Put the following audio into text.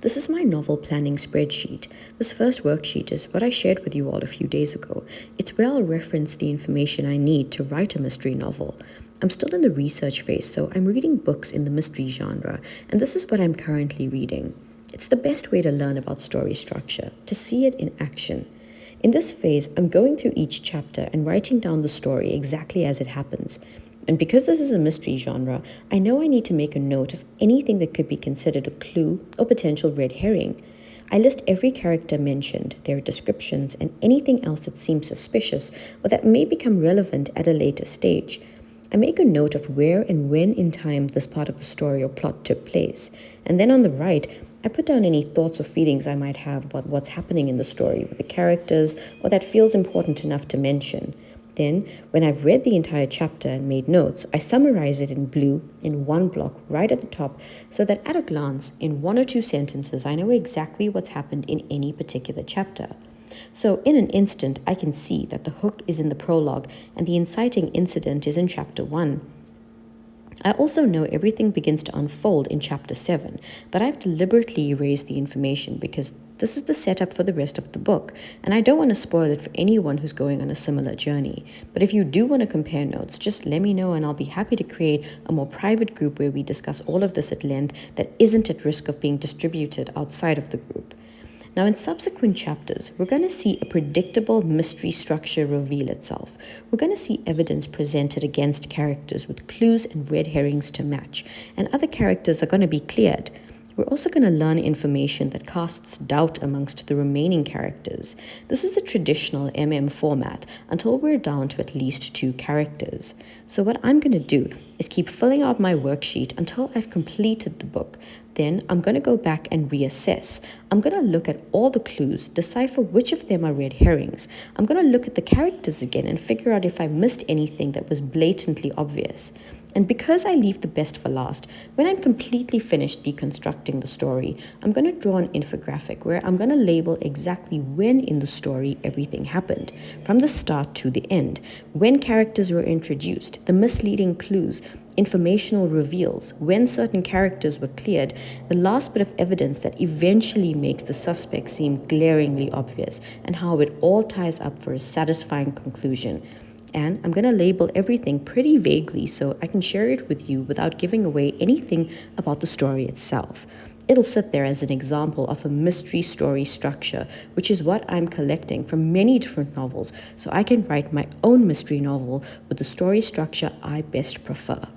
This is my novel planning spreadsheet. This first worksheet is what I shared with you all a few days ago. It's where I'll reference the information I need to write a mystery novel. I'm still in the research phase, so I'm reading books in the mystery genre, and this is what I'm currently reading. It's the best way to learn about story structure, to see it in action. In this phase, I'm going through each chapter and writing down the story exactly as it happens. And because this is a mystery genre, I know I need to make a note of anything that could be considered a clue or potential red herring. I list every character mentioned, their descriptions, and anything else that seems suspicious or that may become relevant at a later stage. I make a note of where and when in time this part of the story or plot took place. And then on the right, I put down any thoughts or feelings I might have about what's happening in the story with the characters or that feels important enough to mention. Then, when I've read the entire chapter and made notes, I summarize it in blue in one block right at the top so that at a glance, in one or two sentences, I know exactly what's happened in any particular chapter. So, in an instant, I can see that the hook is in the prologue and the inciting incident is in chapter 1. I also know everything begins to unfold in chapter 7, but I've deliberately erased the information because this is the setup for the rest of the book, and I don't want to spoil it for anyone who's going on a similar journey. But if you do want to compare notes, just let me know and I'll be happy to create a more private group where we discuss all of this at length that isn't at risk of being distributed outside of the group. Now, in subsequent chapters, we're going to see a predictable mystery structure reveal itself. We're going to see evidence presented against characters with clues and red herrings to match, and other characters are going to be cleared. We're also going to learn information that casts doubt amongst the remaining characters. This is a traditional format until we're down to at least 2 characters. So what I'm going to do is keep filling out my worksheet until I've completed the book. Then I'm going to go back and reassess. I'm going to look at all the clues, decipher which of them are red herrings. I'm going to look at the characters again and figure out if I missed anything that was blatantly obvious. And because I leave the best for last, when I'm completely finished deconstructing the story, I'm going to draw an infographic where I'm going to label exactly when in the story everything happened, from the start to the end, when characters were introduced, the misleading clues, informational reveals, when certain characters were cleared, the last bit of evidence that eventually makes the suspect seem glaringly obvious, and how it all ties up for a satisfying conclusion. And I'm going to label everything pretty vaguely so I can share it with you without giving away anything about the story itself. It'll sit there as an example of a mystery story structure, which is what I'm collecting from many different novels, so I can write my own mystery novel with the story structure I best prefer.